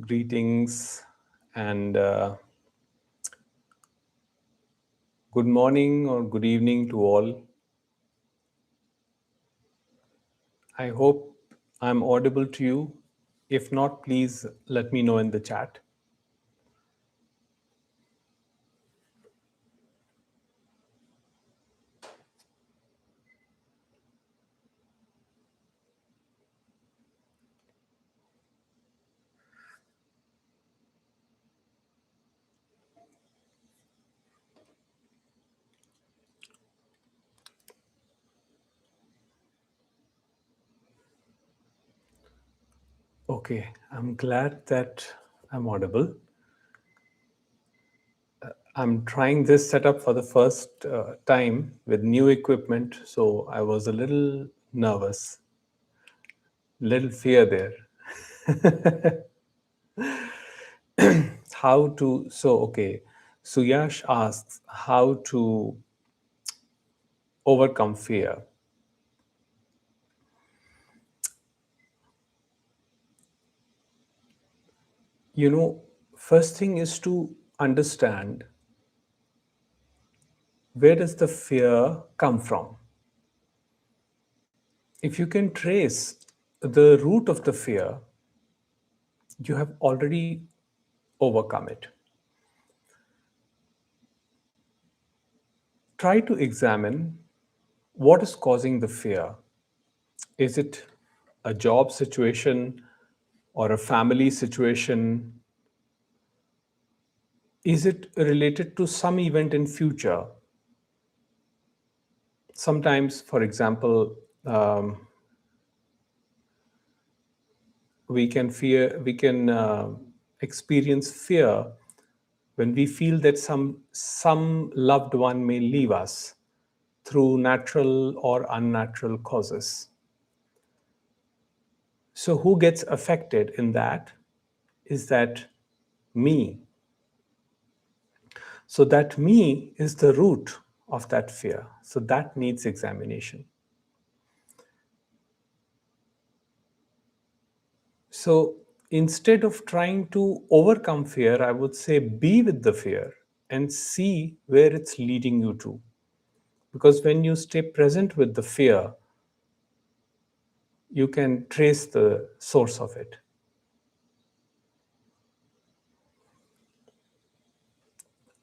Greetings and good morning or good evening to all. I hope I'm audible to you. If not, please let me know in the chat. Okay, I'm glad that I'm audible. I'm trying this setup for the first time with new equipment, so I was a little nervous, little fear there. Okay, Suyash asks how to overcome fear. First thing is to understand, where does the fear come from? If you can trace the root of the fear, you have already overcome it. Try to examine what is causing the fear. Is it a job situation or a family situation? Is it related to some event in future? Sometimes, for example, we can experience fear when we feel that some loved one may leave us through natural or unnatural causes. So who gets affected in that? Is that me? So that me is the root of that fear. So that needs examination. So instead of trying to overcome fear, I would say be with the fear and see where it's leading you to. Because when you stay present with the fear, you can trace the source of it.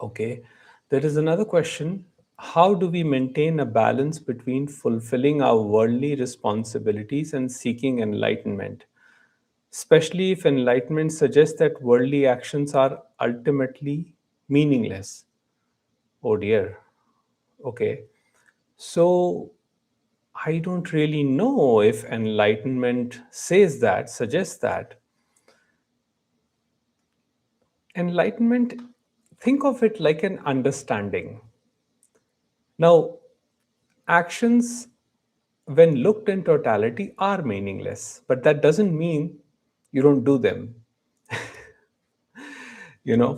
Okay, there is another question. How do we maintain a balance between fulfilling our worldly responsibilities and seeking enlightenment? Especially if enlightenment suggests that worldly actions are ultimately meaningless. Oh dear. Okay. So I don't really know if enlightenment says that, suggests that. Enlightenment, think of it like an understanding. Now, actions when looked in totality, are meaningless. But that doesn't mean you don't do them.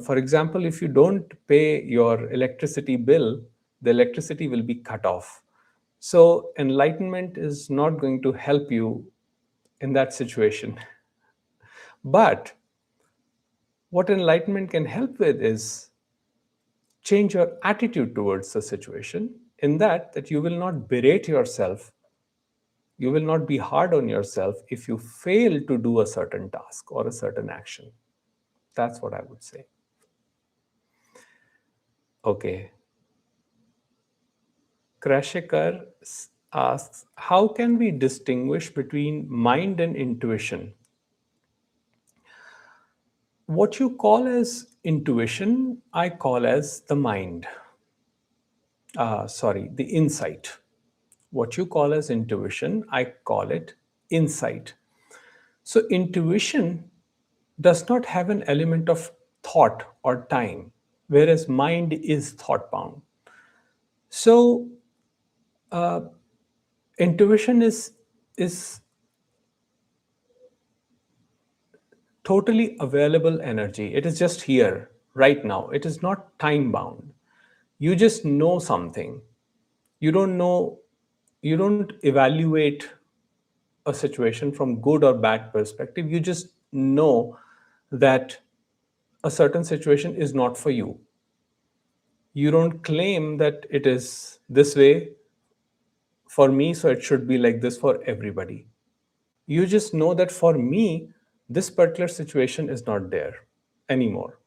For example, if you don't pay your electricity bill, the electricity will be cut off. So, enlightenment is not going to help you in that situation. But what enlightenment can help with is change your attitude towards the situation, in that you will not berate yourself, you will not be hard on yourself if you fail to do a certain task or a certain action. That's what I would say. Okay. Krashikar asks, how can we distinguish between mind and intuition? What you call as intuition, I call as the mind. Sorry, the insight. What you call as intuition, I call it insight. So, intuition does not have an element of thought or time, whereas mind is thought bound. So, intuition is totally available energy. It is just here right now. It is not time bound. You just know something. You don't know, you don't evaluate a situation from good or bad perspective. You just know that a certain situation is not for you. You don't claim that it is this way for me, so it should be like this for everybody. You just know that for me, this particular situation is not there anymore.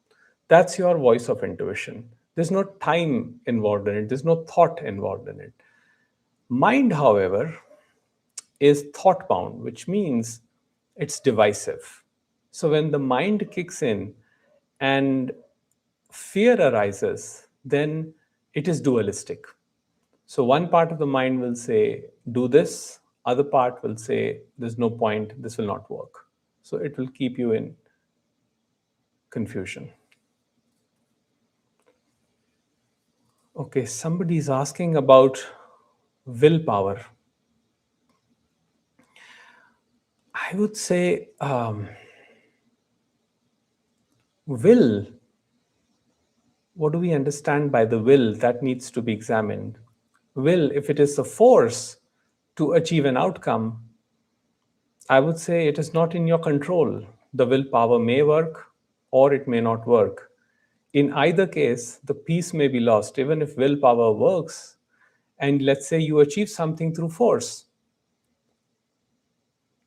That's your voice of intuition. There's no time involved in it, there's no thought involved in it. Mind, however, is thought bound, which means it's divisive. So when the mind kicks in and fear arises, then it is dualistic. So one part of the mind will say, do this, other part will say, there's no point, this will not work. So it will keep you in confusion. Okay, somebody is asking about willpower. I would say will, what do we understand by the will? That needs to be examined. Will, if it is a force to achieve an outcome, I would say it is not in your control. The willpower may work or it may not work. In either case, the peace may be lost, even if willpower works. And let's say you achieve something through force,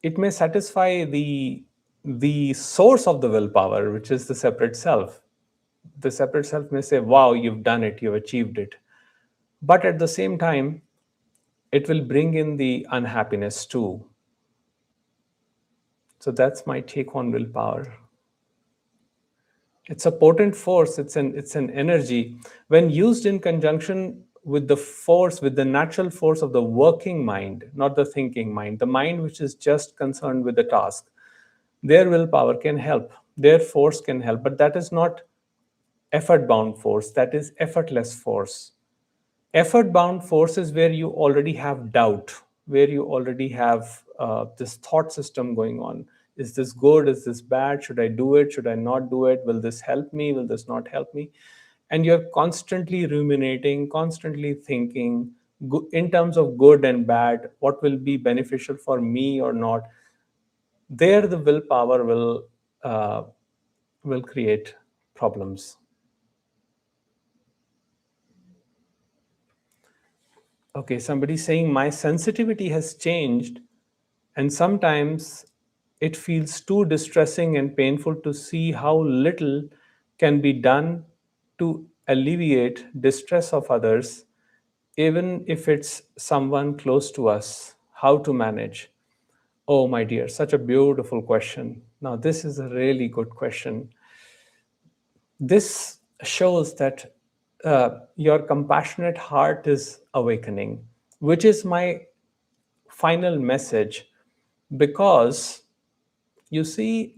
it may satisfy the source of the willpower, which is the separate self. The separate self may say, wow, you've done it, you've achieved it. But at the same time, it will bring in the unhappiness too. So that's my take on willpower. It's a potent force, it's an energy. When used in conjunction with the force, with the natural force of the working mind, not the thinking mind, the mind which is just concerned with the task, their willpower can help, their force can help, but that is not effort bound force, that is effortless force. Effort bound force is where you already have doubt, where you already have this thought system going on. Is this good? Is this bad? Should I do it? Should I not do it? Will this help me? Will this not help me? And you're constantly ruminating, constantly thinking in terms of good and bad, what will be beneficial for me or not. There, the willpower uh, will create problems. Okay, somebody saying my sensitivity has changed, and sometimes it feels too distressing and painful to see how little can be done to alleviate distress of others, even if it's someone close to us. How to manage? Oh, my dear, such a beautiful question. Now, this is a really good question. This shows that your compassionate heart is awakening, which is my final message. Because you see,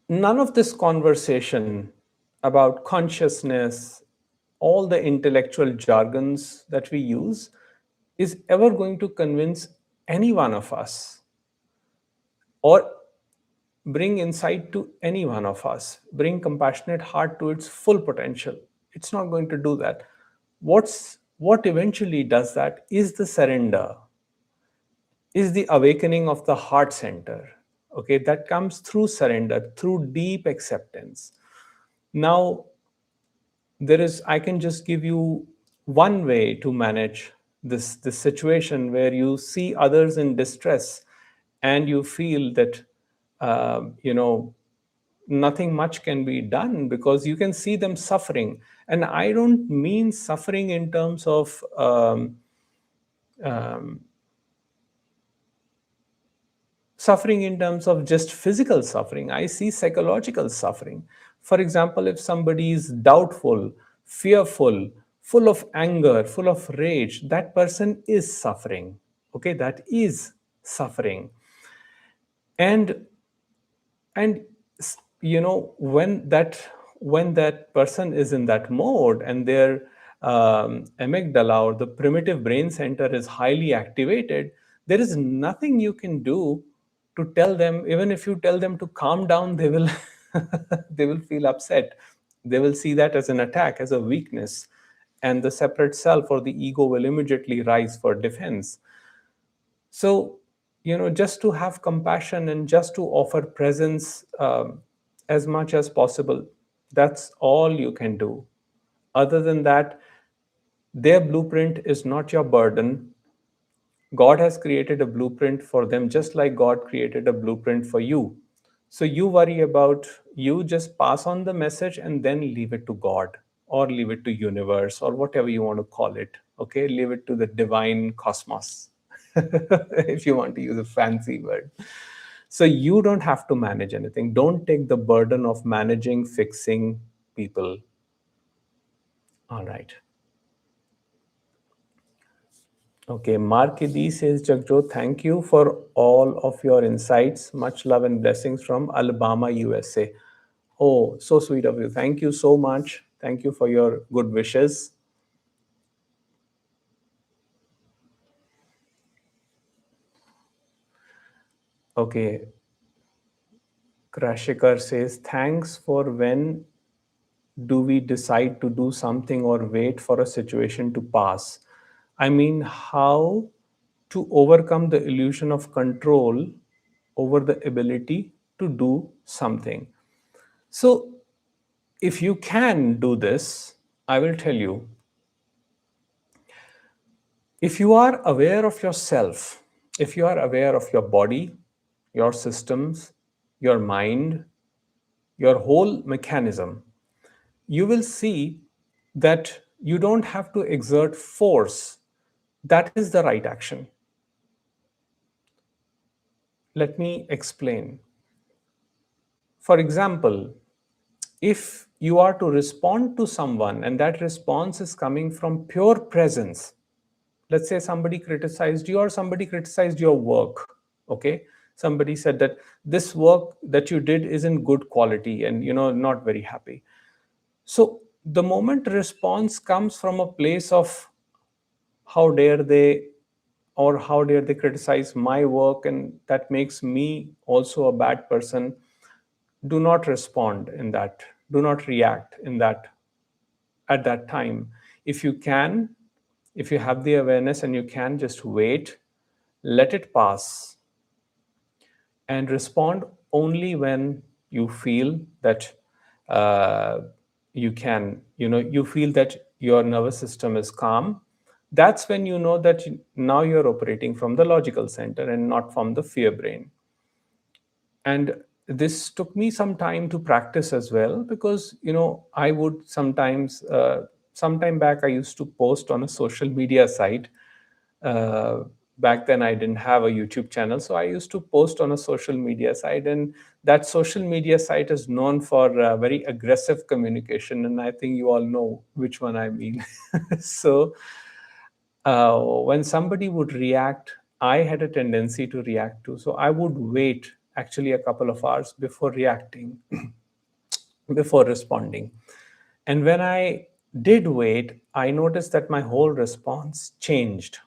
none of this conversation about consciousness, all the intellectual jargons that we use, is ever going to convince any one of us or bring insight to any one of us, bring compassionate heart to its full potential. It's not going to do that. What eventually does that is the surrender, is the awakening of the heart center. Okay, that comes through surrender, through deep acceptance. Now, I can just give you one way to manage this situation where you see others in distress and you feel that you know nothing much can be done because you can see them suffering. And I don't mean suffering in terms of um, suffering in terms of just physical suffering. I see psychological suffering. For example, if somebody is doubtful, fearful, full of anger, full of rage, that person is suffering. Okay, that is suffering. And and when that person is in that mode and their amygdala or the primitive brain center is highly activated, there is nothing you can do to tell them. Even if you tell them to calm down, they will they will feel upset. They will see that as an attack, as a weakness, and the separate self or the ego will immediately rise for defense. So, just to have compassion and just to offer presence as much as possible, that's all you can do. Other than that, their blueprint is not your burden. God has created a blueprint for them, just like God created a blueprint for you. So you worry about, you just pass on the message and then leave it to God or leave it to universe or whatever you want to call it. Okay, leave it to the divine cosmos, if you want to use a fancy word. So you don't have to manage anything. Don't take the burden of managing, fixing people. All right. Okay, Markidi says, Jagjot, thank you for all of your insights. Much love and blessings from Alabama, USA. Oh, so sweet of you. Thank you so much. Thank you for your good wishes. Okay, Krashikar says, thanks for when do we decide to do something or wait for a situation to pass? I mean, how to overcome the illusion of control over the ability to do something. So, if you can do this, I will tell you, if you are aware of yourself, if you are aware of your body, your systems, your mind, your whole mechanism, you will see that you don't have to exert force. That is the right action. Let me explain. For example, if you are to respond to someone and that response is coming from pure presence, let's say somebody criticized you or somebody criticized your work. Okay, somebody said that this work that you did isn't good quality and not very happy. So the moment response comes from a place of how dare they, or how dare they criticize my work, and that makes me also a bad person, do not respond in that, do not react in that at that time. If you can, if you have the awareness and you can, just wait, let it pass, and respond only when you feel that uh, you feel that your nervous system is calm. That's when you know that now you're operating from the logical center and not from the fear brain. And this took me some time to practice as well, because I would sometimes sometime back I used to post on a social media site. uh, Back then I didn't have a YouTube channel, so I used to post on a social media site, and that social media site is known for very aggressive communication, and I think you all know which one I mean. So when somebody would react, I had a tendency to react too. So I would wait actually a couple of hours before reacting, before responding. And when I did wait, I noticed that my whole response changed.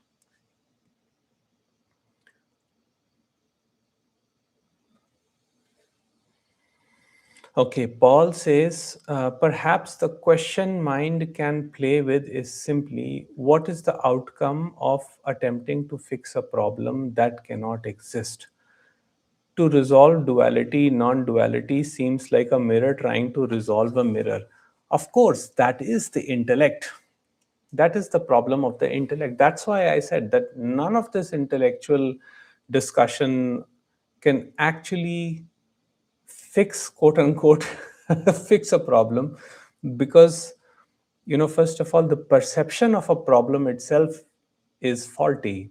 Okay, Paul says perhaps the question mind can play with is simply what is the outcome of attempting to fix a problem that cannot exist? To resolve duality, non duality seems like a mirror trying to resolve a mirror. Of course, that is the intellect. That is the problem of the intellect. That's why I said that none of this intellectual discussion can actually fix, quote unquote, fix a problem, because, first of all, the perception of a problem itself is faulty.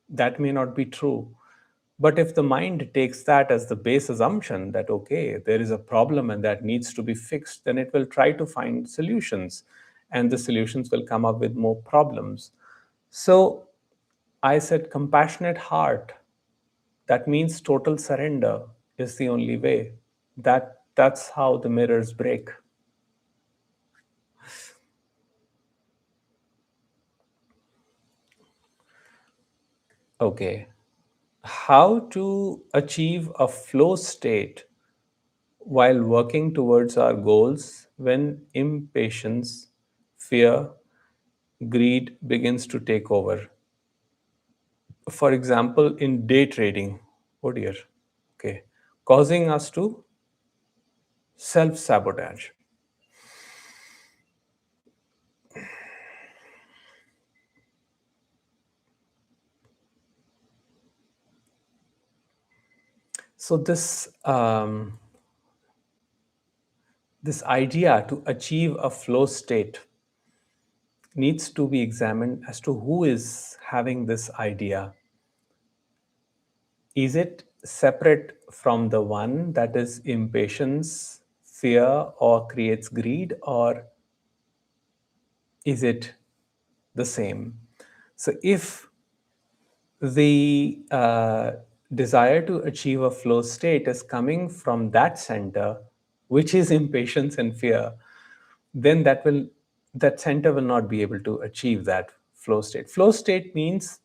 That may not be true. But if the mind takes that as the base assumption that, okay, there is a problem and that needs to be fixed, then it will try to find solutions, and the solutions will come up with more problems. So I said, compassionate heart, that means total surrender is the only way. That's how the mirrors break. Okay. How to achieve a flow state while working towards our goals when impatience, fear, greed begins to take over. For example, in day trading, oh dear, okay, causing us to self sabotage. So this idea to achieve a flow state needs to be examined as to who is having this idea. Is it separate from the one that is impatience, fear, or creates greed, or is it the same? So, if the desire to achieve a flow state is coming from that center, which is impatience and fear, then that center will not be able to achieve that flow state. Flow state means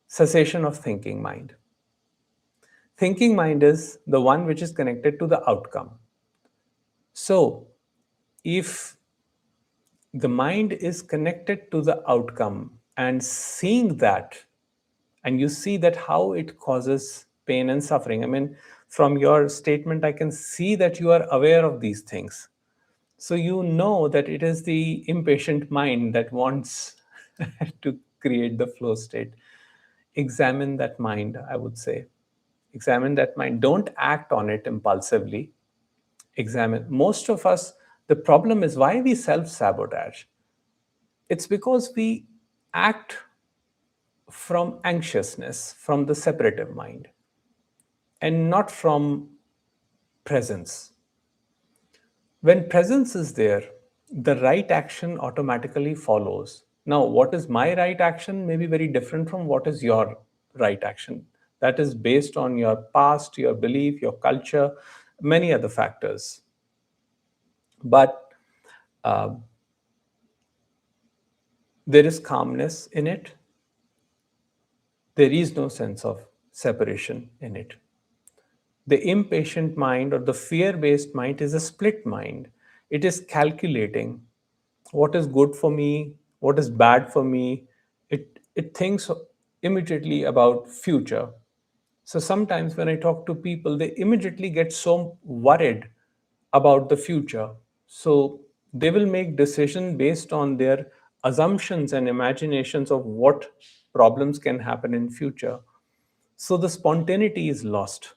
cessation of thinking mind. Thinking mind is the one which is connected to the outcome. So, if the mind is connected to the outcome and seeing that, and you see that how it causes pain and suffering. I mean, from your statement, I can see that you are aware of these things. So, you know that it is the impatient mind that wants to create the flow state. Examine that mind, I would say. Examine that mind. Don't act on it impulsively. Examine. Most of us, the problem is why we self sabotage. It's because we act from anxiousness, from the separative mind, and not from presence. When presence is there, the right action automatically follows. Now, what is my right action may be very different from what is your right action. That is based on your past, your belief, your culture, many other factors. But uh, there is calmness in it. There is no sense of separation in it. The impatient mind or the fear based mind is a split mind. It is calculating what is good for me, what is bad for me. It thinks immediately about future. So sometimes when I talk to people, they immediately get so worried about the future. So they will make decision based on their assumptions and imaginations of what problems can happen in future. So the spontaneity is lost.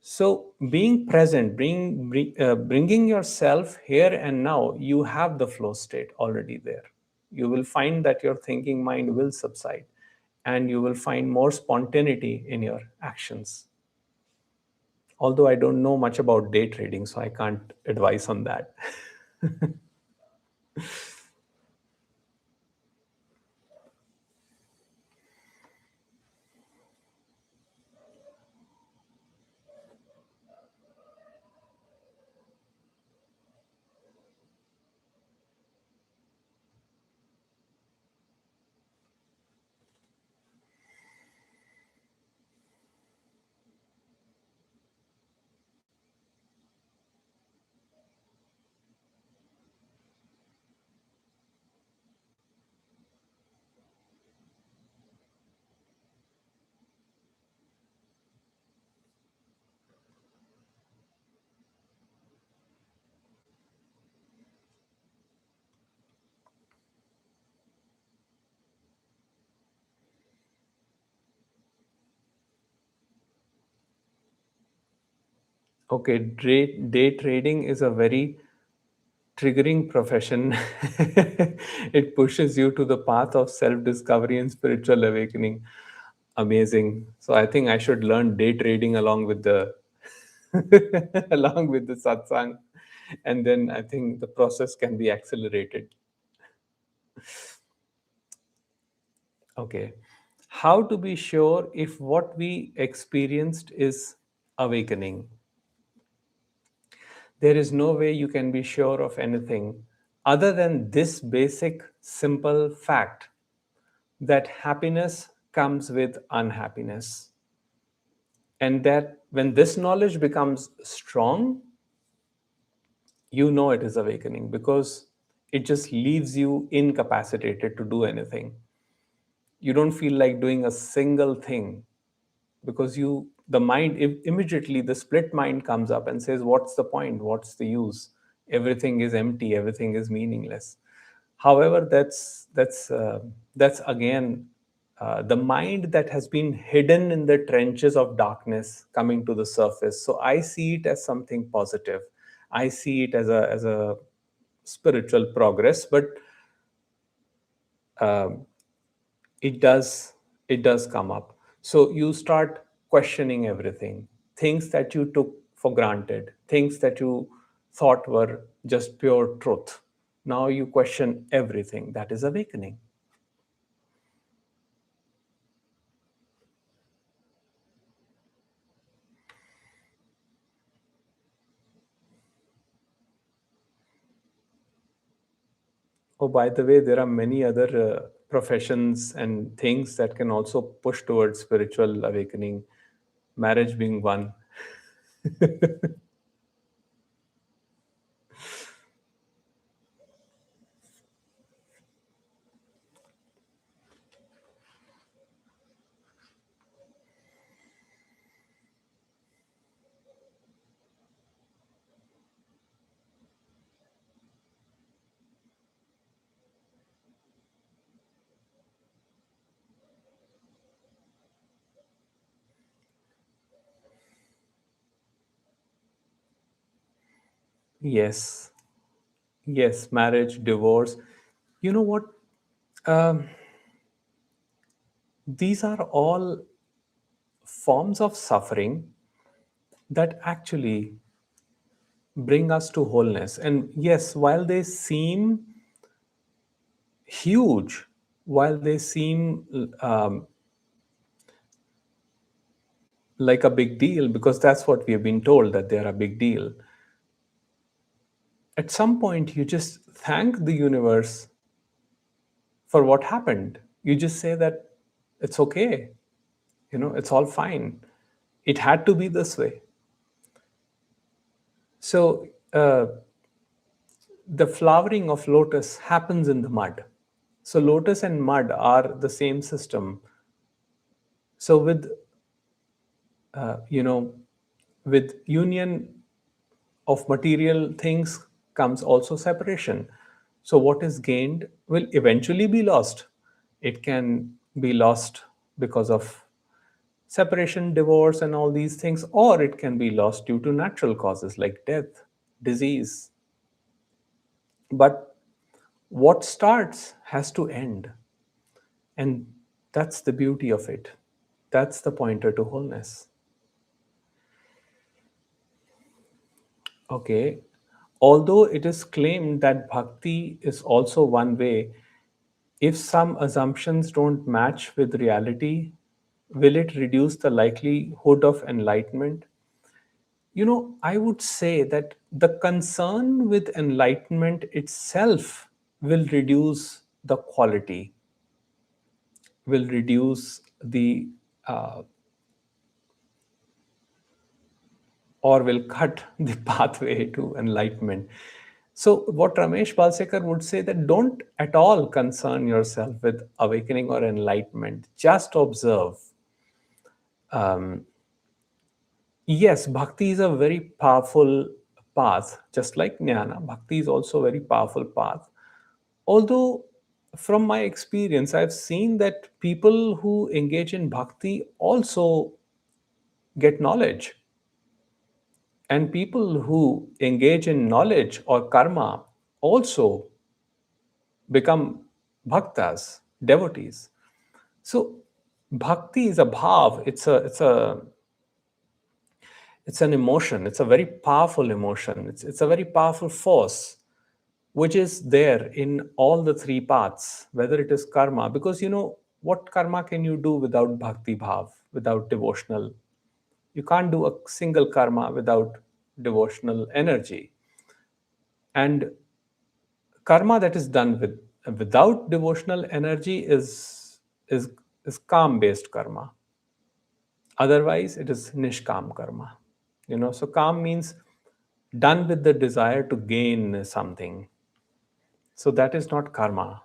So being present, bringing yourself here and now, you have the flow state already there. You will find that your thinking mind will subside, and you will find more spontaneity in your actions. Although I don't know much about day trading, so I can't advise on that. Okay, day trading is a very triggering profession. It pushes you to the path of self discovery and spiritual awakening. Amazing. So I think I should learn day trading along with the along with the satsang, and then I think the process can be accelerated. Okay. How to be sure if what we experienced is awakening? There is no way you can be sure of anything other than this basic, simple fact that happiness comes with unhappiness. And that when this knowledge becomes strong, you know it is awakening because it just leaves you incapacitated to do anything. You don't feel like doing a single thing because the mind immediately, the split mind comes up and says, what's the point, what's the use, everything is empty, everything is meaningless. However, that's again the mind that has been hidden in the trenches of darkness coming to the surface. So I see it as something positive. I see it as a spiritual progress, but um, it does it does come up. So you start questioning everything, things that you took for granted, things that you thought were just pure truth. Now you question everything. That is awakening. Oh, by the way, there are many other professions and things that can also push towards spiritual awakening, marriage being one. Yes, yes, marriage, divorce. You know what? Um, these are all forms of suffering that actually bring us to wholeness. And yes, while they seem huge, while they seem like a big deal, because that's what we have been told that they're a big deal, at some point you just thank the universe for what happened. You just say that it's okay, it's all fine. It had to be this way. So, the flowering of lotus happens in the mud. So, lotus and mud are the same system. So, you know, with union of material things comes also separation. So, what is gained will eventually be lost. It can be lost because of separation, divorce, and all these things, or it can be lost due to natural causes like death, disease. But what starts has to end. And that's the beauty of it. That's the pointer to wholeness. Okay. Although it is claimed that bhakti is also one way, if some assumptions don't match with reality, will it reduce the likelihood of enlightenment? I would say that the concern with enlightenment itself will reduce the quality, will reduce the or will cut the pathway to enlightenment. So, what Ramesh Balsekar would say that don't at all concern yourself with awakening or enlightenment. Just observe. Um, yes, bhakti is a very powerful path, just like jnana. Bhakti is also a very powerful path. Although, from my experience, I've seen that people who engage in bhakti also get knowledge. And people who engage in knowledge or karma also become bhaktas, devotees. So bhakti is a bhav. It's an emotion. It's a very powerful emotion. It's a very powerful force which is there in all the three paths, whether it is karma, because what karma can you do without bhakti bhav, without devotional? You can't do a single karma without devotional energy. And karma that is done without devotional energy is is calm based karma. Otherwise, it is nishkam karma. So calm means done with the desire to gain something. So that is not karma.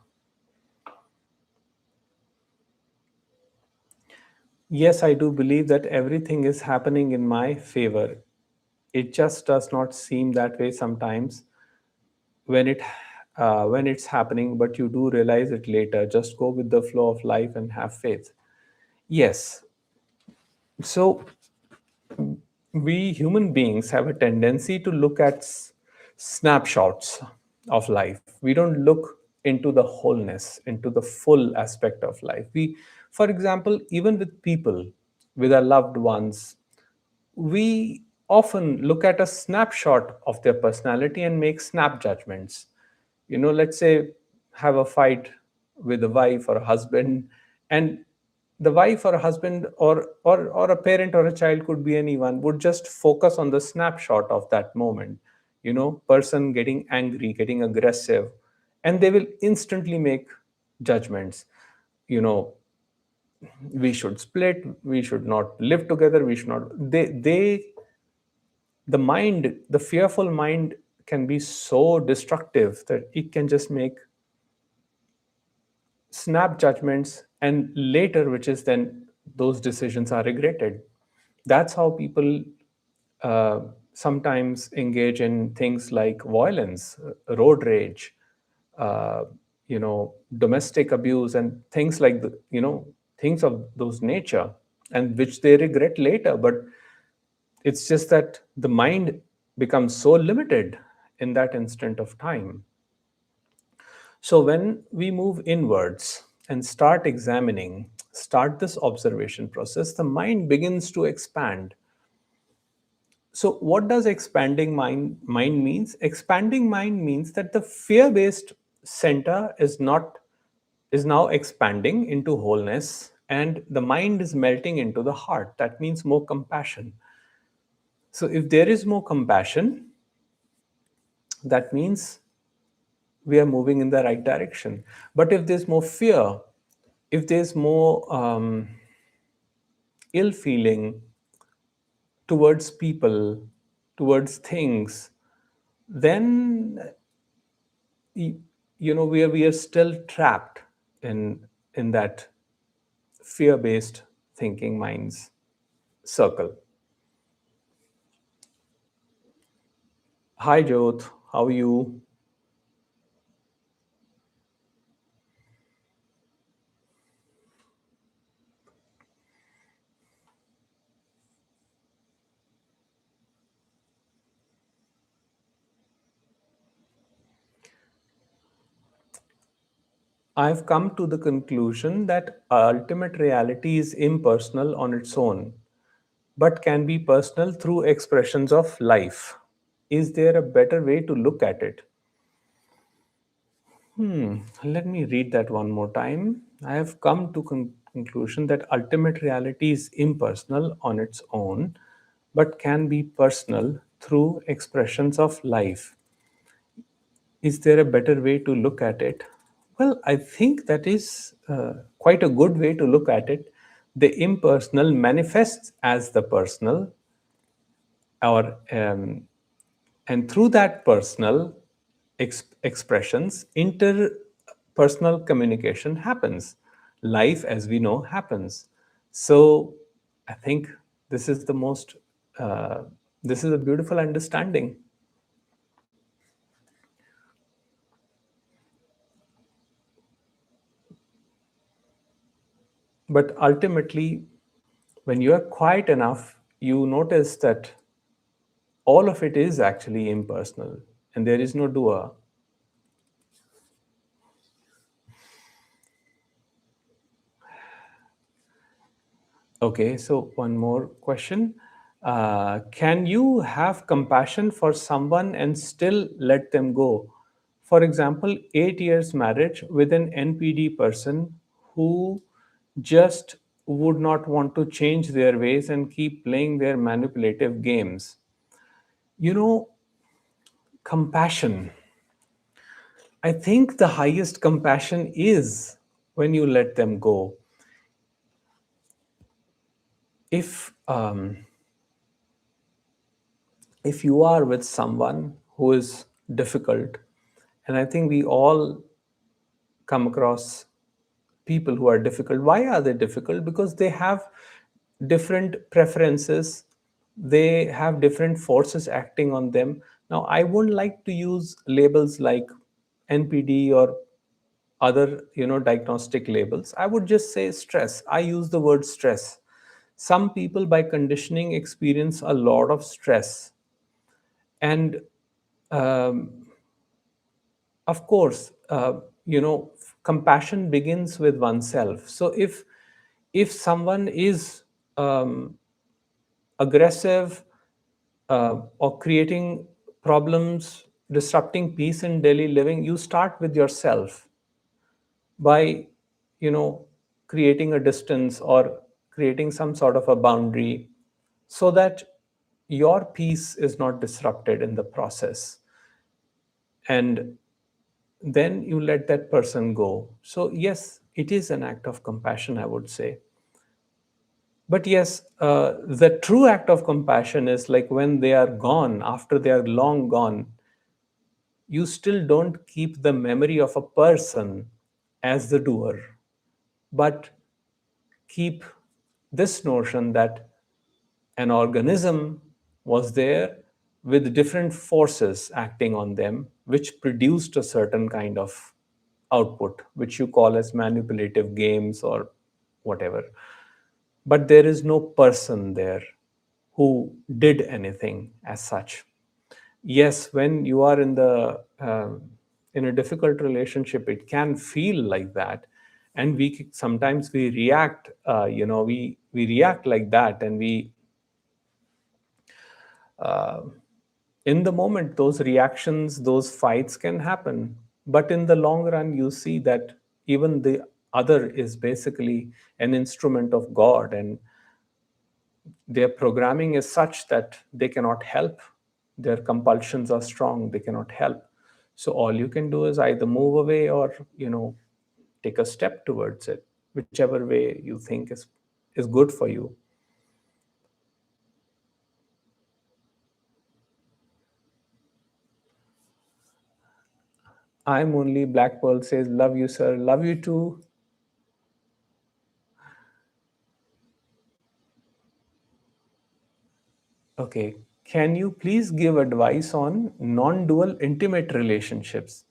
Yes, I do believe that everything is happening in my favor. It just does not seem that way sometimes when it's happening, but you do realize it later. Just go with the flow of life and have faith. Yes. So we human beings have a tendency to look at snapshots of life. We don't look into the wholeness, into the full aspect of life. For example, even with people, with our loved ones, we often look at a snapshot of their personality and make snap judgments. Let's say have a fight with a wife or a husband, and the wife or a husband or a parent or a child, could be anyone, would just focus on the snapshot of that moment. Person getting angry, getting aggressive, and they will instantly make judgments. you know we should split, we should not live together, we should not they the mind, the fearful mind, can be so destructive that it can just make snap judgments, and later, which is then those decisions are regretted. That's how people uh, sometimes engage in things like violence, road rage, uh, domestic abuse, and things like things of those nature, and which they regret later. But it's just that the mind becomes so limited in that instant of time. So when we move inwards and start examining, start this observation process, the mind begins to expand. So what does expanding mind means? Expanding mind means that the fear-based center is now expanding into wholeness, and the mind is melting into the heart. That means more compassion. So if there is more compassion, that means we are moving in the right direction. But if there's more fear, if there's more ill feeling towards people, towards things, then we are still trapped in that fear-based thinking minds circle. Hi, Jyoth. How are you? I've come to the conclusion that ultimate reality is impersonal on its own, but can be personal through expressions of life. Is there a better way to look at it? Let me read that one more time. I have come to conclusion that ultimate reality is impersonal on its own, but can be personal through expressions of life. Is there a better way to look at it? Well, I think that is quite a good way to look at it. The impersonal manifests as the personal, or and through that personal expressions, interpersonal communication happens. Life, as we know, happens. So, I think this is the most. Uh, this is a beautiful understanding. But ultimately, when you are quiet enough, you notice that all of it is actually impersonal, and there is no doer. Okay, so one more question. Can you have compassion for someone and still let them go? For example, 8 years marriage with an NPD person who just would not want to change their ways and keep playing their manipulative games. You know, compassion. I think the highest compassion is when you let them go. If you are with someone who is difficult, and I think we all come across people who are difficult. Why are they difficult? Because they have different preferences, they have different forces acting on them. Now, I wouldn't like to use labels like NPD or other diagnostic labels. I would just say stress. I use the word stress. Some people by conditioning experience a lot of stress, and um, of course, compassion begins with oneself. So if someone is um, aggressive, or creating problems, disrupting peace in daily living, you start with yourself by you know creating a distance or creating some sort of a boundary, so that your peace is not disrupted in the process, and then you let that person go. So yes, it is an act of compassion, I would say. But yes, the true act of compassion is like when they are gone, after they are long gone, you still don't keep the memory of a person as the doer, but keep this notion that an organism was there with different forces acting on them, which produced a certain kind of output, which you call as manipulative games or whatever. But there is no person there who did anything as such. Yes, when you are in a difficult relationship, it can feel like that, and sometimes we react. We react like that, and we in the moment those reactions, those fights can happen. But in the long run, you see that even the other is basically an instrument of God, and their programming is such that they cannot help. Their compulsions are strong, they cannot help. So all you can do is either move away or take a step towards it, whichever way you think is good for you. I'm only Black Pearl says, love you, sir. Love you too. Okay. Can you please give advice on non dual intimate relationships?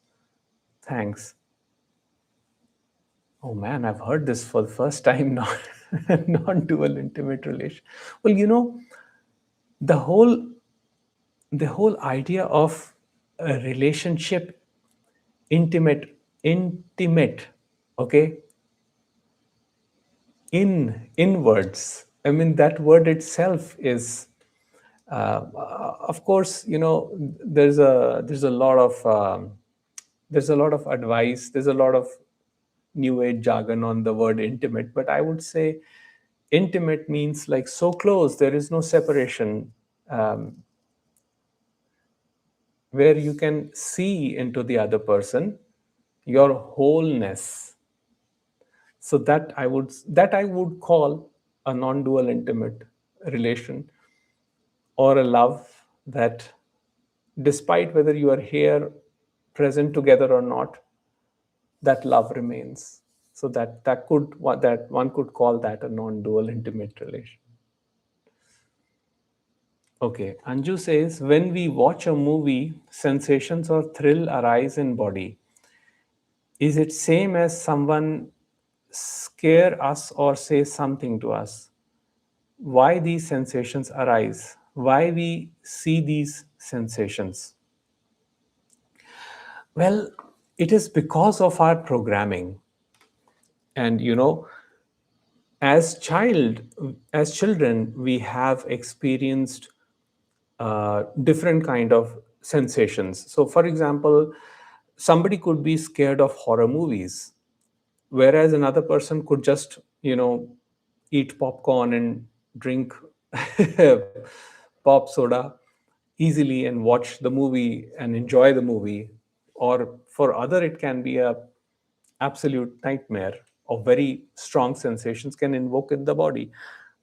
Thanks. Oh man, I've heard this for the first time now. Non dual intimate relation. Well, the whole the whole idea of a relationship, intimate, okay, inwards. I mean, that word itself is, of course, there's a lot of advice. There's a lot of new age jargon on the word intimate, but I would say intimate means like so close. There is no separation, where you can see into the other person your wholeness. So that I would call a non-dual intimate relation, or a love that, despite whether you are here present together or not, that love remains. So that one could call that a non-dual intimate relation. Okay, Anju says, when we watch a movie, sensations or thrill arise in body. Is it same as someone scare us or say something to us? Why these sensations arise? why we see these sensations? Well, it is because of our programming. And as child as children, we have experienced different kind of sensations. So for example, somebody could be scared of horror movies, whereas another person could just eat popcorn and drink pop soda easily and watch the movie and enjoy the movie. Or for other, it can be a absolute nightmare of very strong sensations can invoke in the body.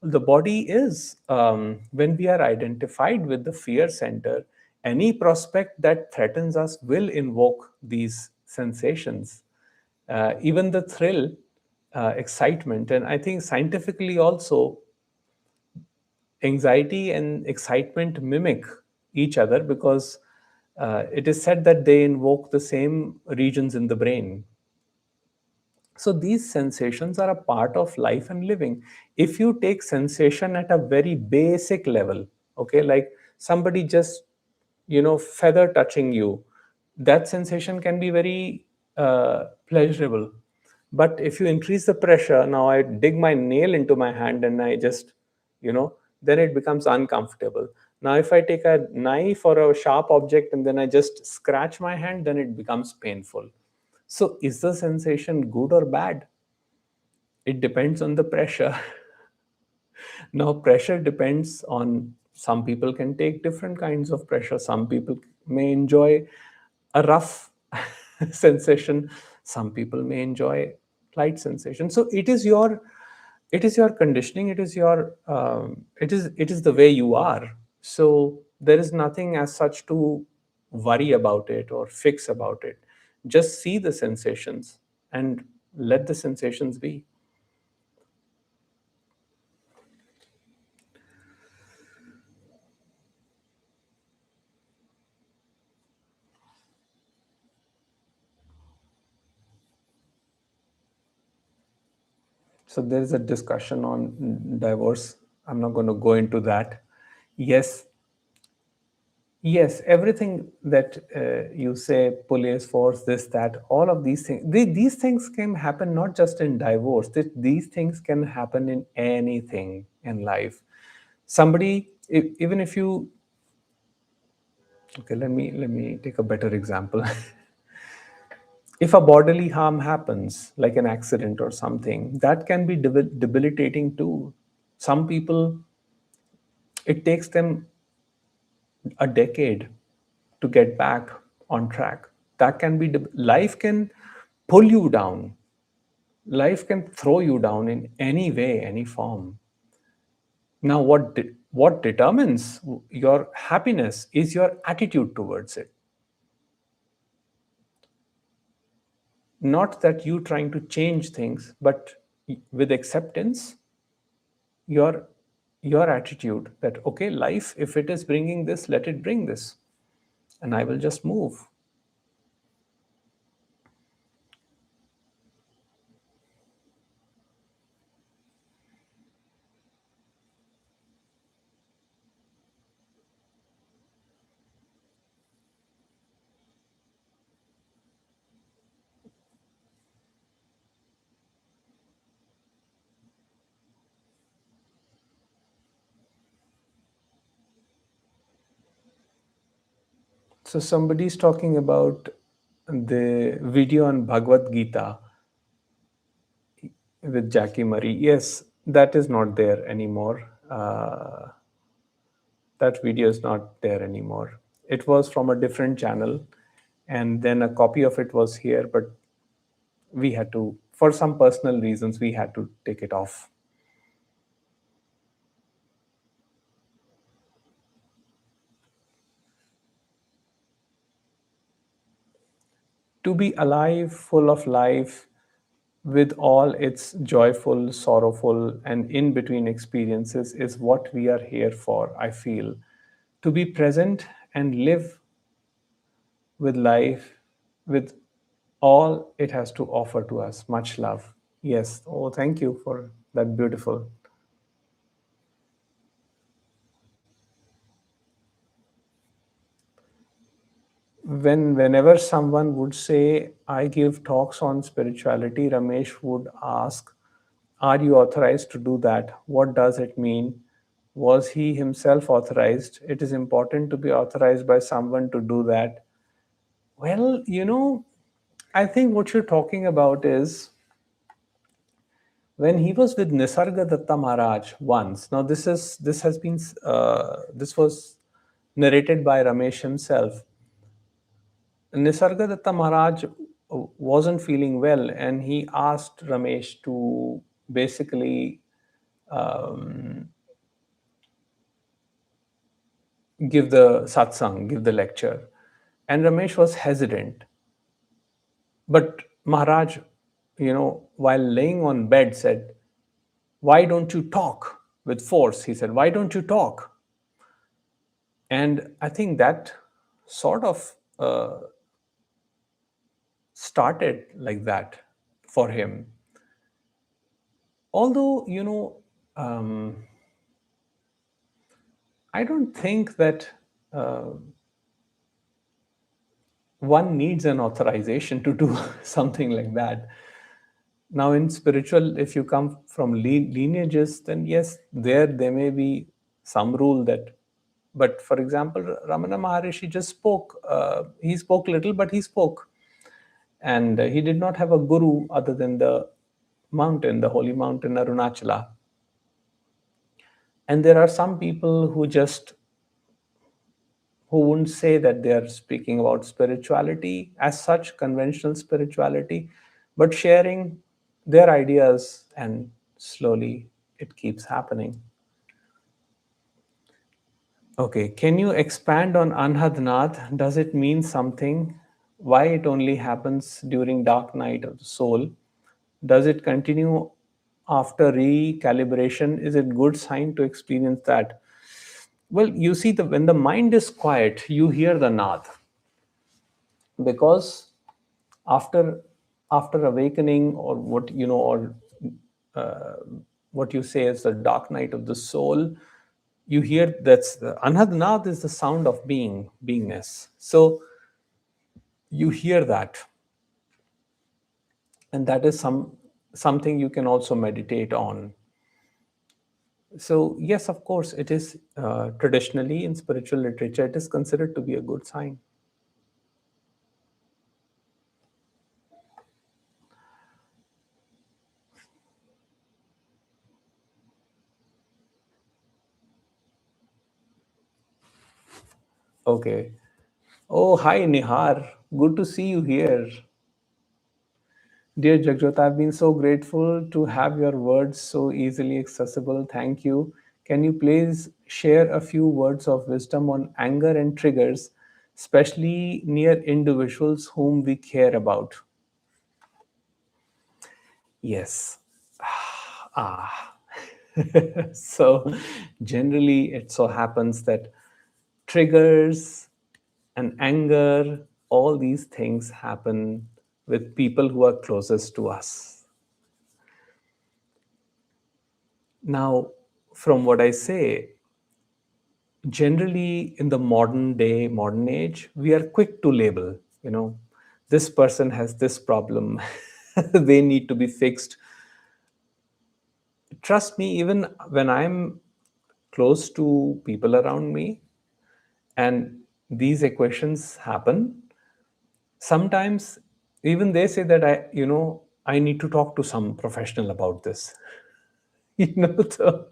The body is, when we are identified with the fear center, any prospect that threatens us will invoke these sensations, even the thrill, excitement. And I think scientifically also, anxiety and excitement mimic each other because it is said that they invoke the same regions in the brain. So these sensations are a part of life and living. If you take sensation at a very basic level, okay, like somebody just feather touching you, that sensation can be very pleasurable. But if you increase the pressure, now I dig my nail into my hand and I just then it becomes uncomfortable. Now if I take a knife or a sharp object and then I just scratch my hand, then it becomes painful. So is the sensation good or bad? It depends on the pressure. Now, pressure depends on, some people can take different kinds of pressure. Some people may enjoy a rough sensation. Some people may enjoy light sensation. So it is your conditioning. It is the way you are. So there is nothing as such to worry about it or fix about it. Just see the sensations and let the sensations be. So there is a discussion on divorce. I'm not going to go into that. Yes, yes, everything that you say, police force, this, that, all of these things, these things can happen not just in divorce. These things can happen in anything in life. Somebody, even if you, okay, let me take a better example. If a bodily harm happens, like an accident or something, that can be debilitating too. Some people, it takes them a decade to get back on track. That can be, life can pull you down. Life can throw you down in any way, any form. Now, what determines your happiness is your attitude towards it. Not that you trying to change things, but with acceptance, your your attitude that, okay, life, if it is bringing this, let it bring this, and I will just move. So somebody's talking about the video on Bhagavad Gita with Jackie Murray. Yes, that is not there anymore. That video is not there anymore. It was from a different channel, and then a copy of it was here, but we had to, for some personal reasons, we had to take it off. To be alive, full of life, with all its joyful, sorrowful, and in between experiences is what we are here for, I feel. To be present and live with life, with all it has to offer to us. Much love. Yes. Oh, thank you for that beautiful. Whenever someone would say, I give talks on spirituality, Ramesh would ask, are you authorized to do that? What does it mean? Was he himself authorized? It is important to be authorized by someone to do that. Well, I think what you're talking about is when he was with Nisarga Datta Maharaj once. Now, this was narrated by Ramesh himself. Nisarga Datta Maharaj wasn't feeling well, and he asked Ramesh to basically um, give the satsang, give the lecture. And Ramesh was hesitant. But Maharaj, while laying on bed, said, why don't you talk with force? He said, why don't you talk? And I think that sort of started like that for him. Although, I don't think that uh, one needs an authorization to do something like that. Now, in spiritual, if you come from lineages, then yes, there may be some rule that. But for example, Ramana Maharishi just spoke. He spoke little, but he spoke, and he did not have a guru other than the mountain, the holy mountain Arunachala. And there are some people who wouldn't say that they are speaking about spirituality as such, conventional spirituality, but sharing their ideas, and slowly it keeps happening. Okay, can you expand on Anhadnath? Does it mean something? Why it only happens during dark night of the soul? Does it continue after recalibration? Is it good sign to experience that? Well, you see, when the mind is quiet, you hear the naad, because after awakening, or uh, what you say is the dark night of the soul, you hear that's the anhadnath is the sound of beingness. So you hear that, and that is something you can also meditate on. So yes, of course, it is traditionally in spiritual literature, it is considered to be a good sign. Okay. Oh, hi, Nihar. Good to see you here. Dear Jagjot, I've been so grateful to have your words so easily accessible. Thank you. Can you please share a few words of wisdom on anger and triggers, especially near individuals whom we care about? Yes. Ah. So, generally, it so happens that triggers and anger, all these things happen with people who are closest to us. Now, from what I say, generally in the modern age, we are quick to label, this person has this problem, they need to be fixed. Trust me, even when I'm close to people around me and these equations happen, sometimes even they say that I need to talk to some professional about this. So,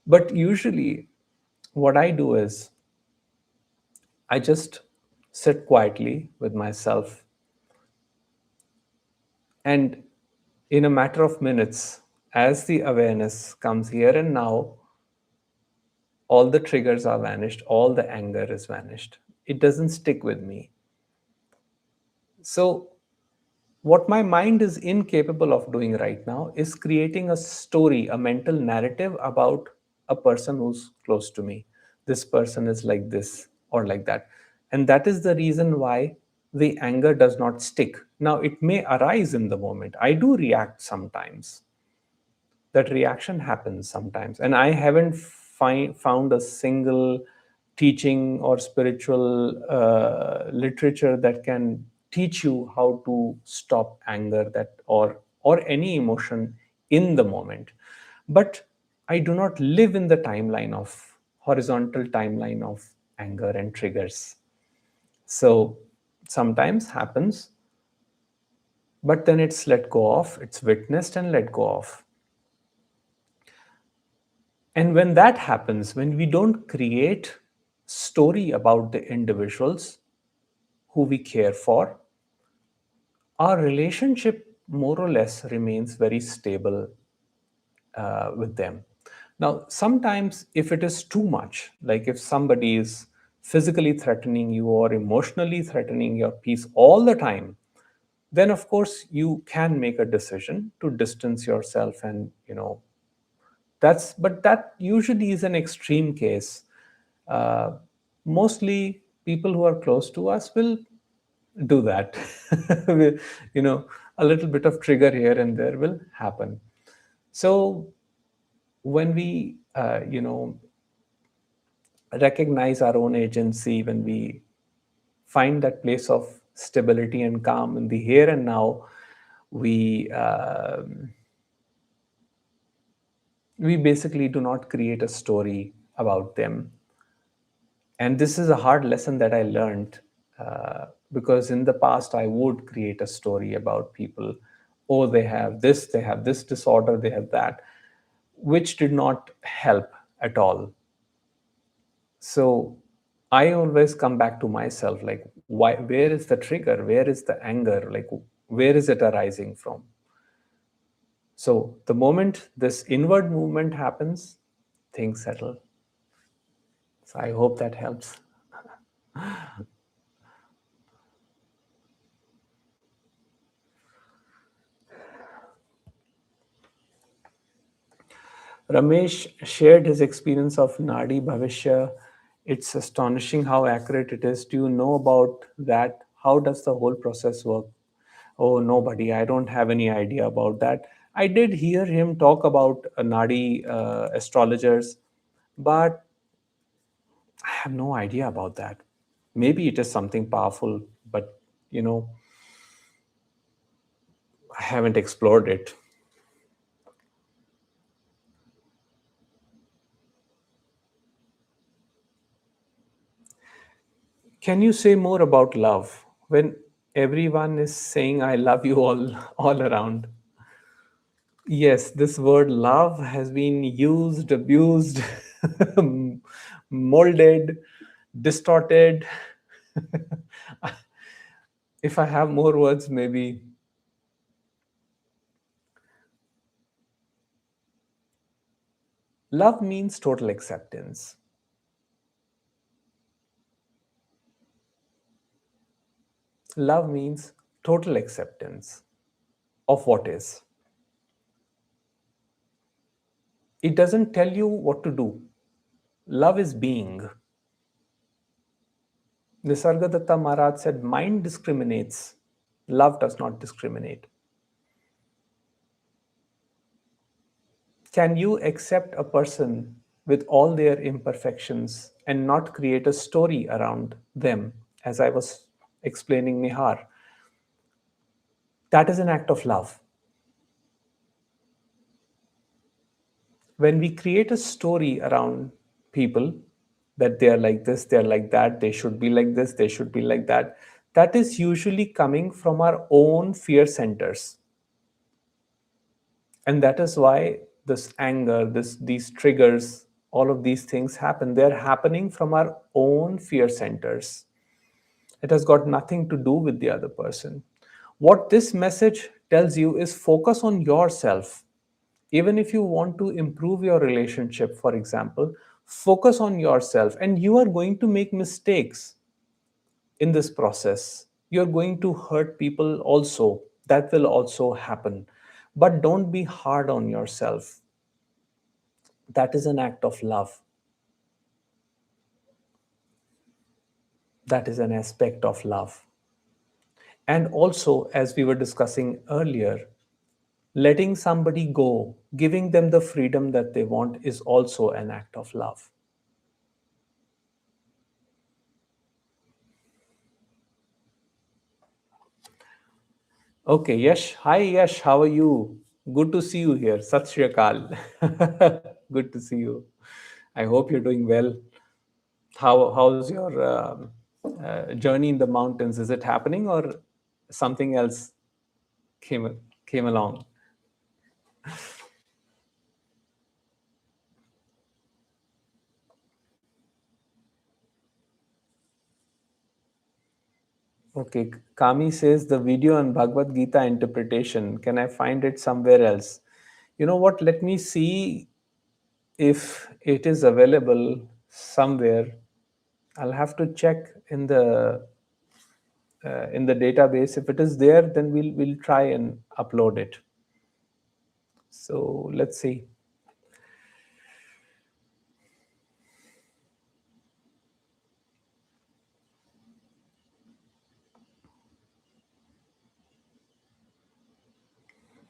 but usually what I do is I just sit quietly with myself, and in a matter of minutes, as the awareness comes here and now, all the triggers are vanished, all the anger is vanished. It doesn't stick with me. So, what my mind is incapable of doing right now is creating a story, a mental narrative about a person who's close to me. This person is like this or like that. And that is the reason why the anger does not stick. Now, it may arise in the moment. I do react sometimes. That reaction happens sometimes. And I haven't found a single teaching or spiritual literature that can teach you how to stop anger, that or any emotion in the moment. But I do not live in the timeline of horizontal timeline of anger and triggers. So sometimes happens, but then it's let go of, it's witnessed and let go of. And when that happens, when we don't create story about the individuals who we care for, our relationship more or less remains very stable with them. Now, sometimes if it is too much, like if somebody is physically threatening you or emotionally threatening your peace all the time, then of course you can make a decision to distance yourself, and but that usually is an extreme case. uh, Mostly people who are close to us will do that. you know a little bit of trigger here and there will happen. So when we recognize our own agency, when we find that place of stability and calm in the here and now, we basically do not create a story about them. And this is a hard lesson that I learned, because in the past I would create a story about people. Oh, they have this disorder, they have that, which did not help at all. So I always come back to myself, like, where is the trigger, where is the anger, like, where is it arising from? So the moment this inward movement happens, things settle. So I hope that helps. Ramesh shared his experience of Nadi Bhavishya. It's astonishing how accurate it is. Do you know about that? How does the whole process work? Oh, nobody. I don't have any idea about that. I did hear him talk about Nadi astrologers, but I have no idea about that. Maybe it is something powerful, but you know, I haven't explored it. Can you say more about love when everyone is saying I love you all around? Yes, this word love has been used, abused, molded, distorted. If I have more words, maybe love means total acceptance. Love means total acceptance of what is. It doesn't tell you what to do. Love is being. Nisargadatta Maharaj said, mind discriminates, love does not discriminate. Can you accept a person with all their imperfections and not create a story around them? As I was explaining Nihar, that is an act of love. When we create a story around people, that they are like this, they are like that, they should be like this, they should be like that, that is usually coming from our own fear centers. And that is why this anger, these triggers, all of these things happen. They're happening from our own fear centers. It has got nothing to do with the other person. What this message tells you is focus on yourself. Even if you want to improve your relationship, for example, focus on yourself, and you are going to make mistakes in this process. You're going to hurt people also. That will also happen. But don't be hard on yourself. That is an act of love. That is an aspect of love. And also, as we were discussing earlier, letting somebody go, giving them the freedom that they want, is also an act of love. Okay, Yash. Hi, Yash. How are you? Good to see you here. Sat Shri Akal. Good to see you. I hope you're doing well. How's your journey in the mountains? Is it happening or something else came came along? Okay, Kami says the video on Bhagavad Gita interpretation. Can I find it somewhere else? You know what? Let me see if it is available somewhere. I'll have to check in the database. If it is there, then we'll try and upload it. So let's see.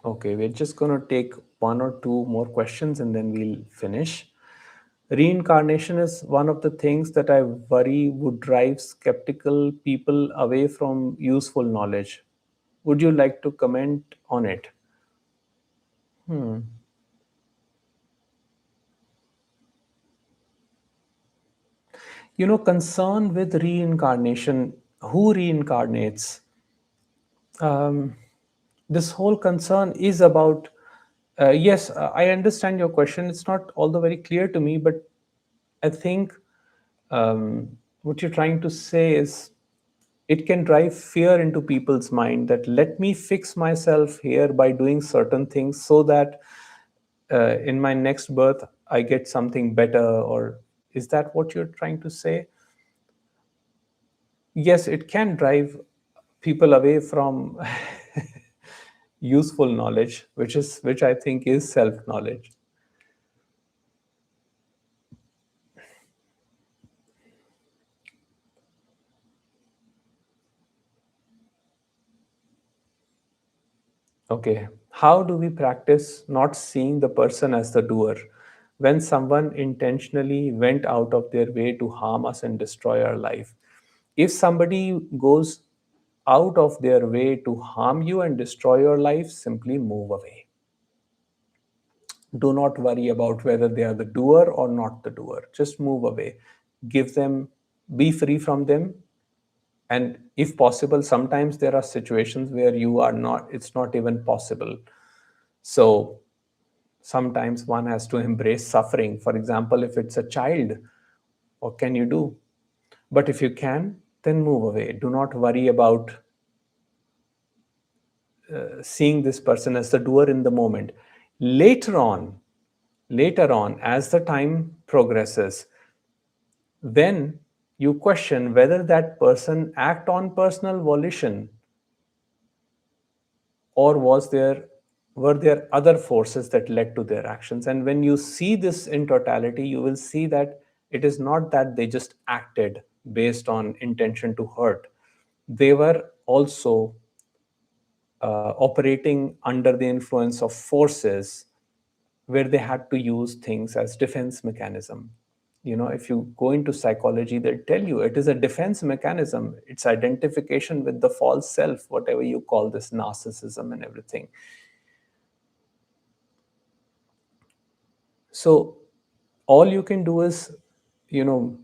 Okay, we're just going to take one or two more questions and then we'll finish. Reincarnation is one of the things that I worry would drive skeptical people away from useful knowledge. Would you like to comment on it? Hmm. You know, concern with reincarnation, who reincarnates? Um, this whole concern is about, yes, I understand your question. It's not although very clear to me, but I think what you're trying to say is it can drive fear into people's mind that let me fix myself here by doing certain things so that in my next birth I get something better. Or is that what you're trying to say? Yes, it can drive people away from useful knowledge, which I think is self knowledge. Okay, how do we practice not seeing the person as the doer when someone intentionally went out of their way to harm us and destroy our life? If somebody goes out of their way to harm you and destroy your life, simply move away. Do not worry about whether they are the doer or not the doer. Just move away. Give them, be free from them. And if possible, sometimes there are situations where you are not, it's not even possible. So sometimes one has to embrace suffering. For example, if it's a child, what can you do? But if you can, then move away. Do not worry about seeing this person as the doer in the moment. Later on, later on, as the time progresses, then you question whether that person act on personal volition or were there other forces that led to their actions. And when you see this in totality, you will see that it is not that they just acted based on intention to hurt. They were also operating under the influence of forces where they had to use things as defense mechanism. You know, if you go into psychology, they'll tell you it is a defense mechanism. It's identification with the false self, whatever you call this narcissism and everything. So all you can do is, you know,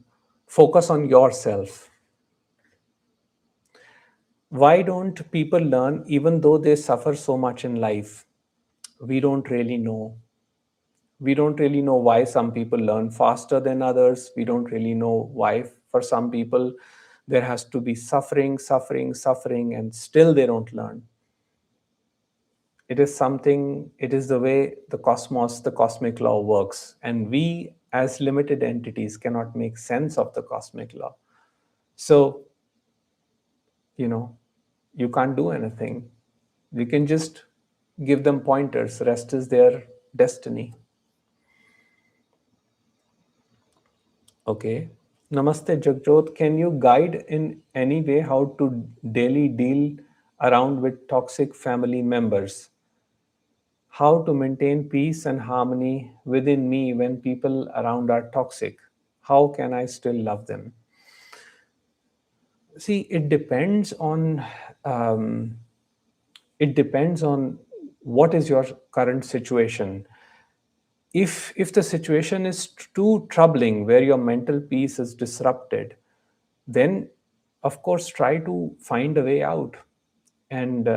focus on yourself. Why don't people learn even though they suffer so much in life? We don't really know. We don't really know why some people learn faster than others. We don't really know why for some people there has to be suffering, and still they don't learn. It is something, it is the way the cosmos, the cosmic law works. And we, as limited entities, cannot make sense of the cosmic law. So, you know, you can't do anything. We can just give them pointers. Rest is their destiny. Okay. Namaste, Jagjot. Can you guide in any way how to daily deal around with toxic family members? How to maintain peace and harmony within me when people around are toxic? How can I still love them? See, it depends on um, It depends on what is your current situation. If the situation is too troubling where your mental peace is disrupted, then of course try to find a way out. And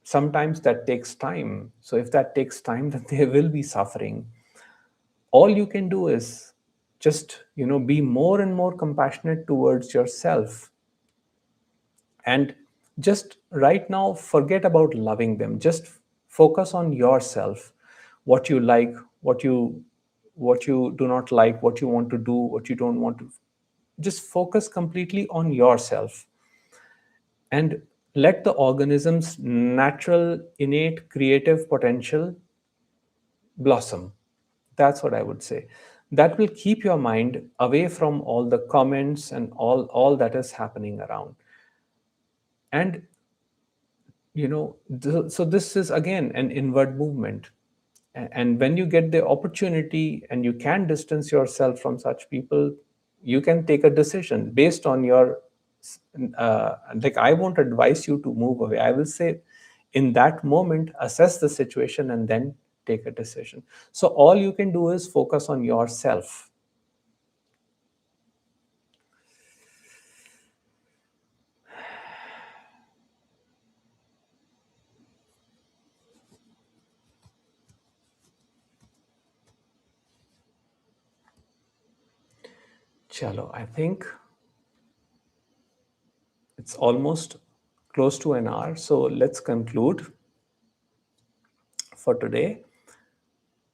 sometimes that takes time. So if that takes time, then there will be suffering. All you can do is just, be more and more compassionate towards yourself. And just right now, forget about loving them. Just focus on yourself, what you like, what you do not like, what you want to do, what you don't want to. Just focus completely on yourself, and let the organism's natural, innate creative potential blossom. That's what I would say. That will keep your mind away from all the comments and all that is happening around. And so this is again an inward movement. And when you get the opportunity and you can distance yourself from such people, you can take a decision based on your, like, I won't advise you to move away. I will say, in that moment, assess the situation and then take a decision. So all you can do is focus on yourself. Chalo, I think it's almost close to an hour, so let's conclude for today.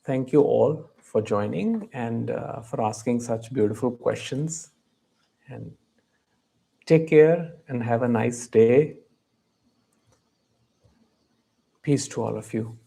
Thank you all for joining and for asking such beautiful questions. And take care and have a nice day. Peace to all of you.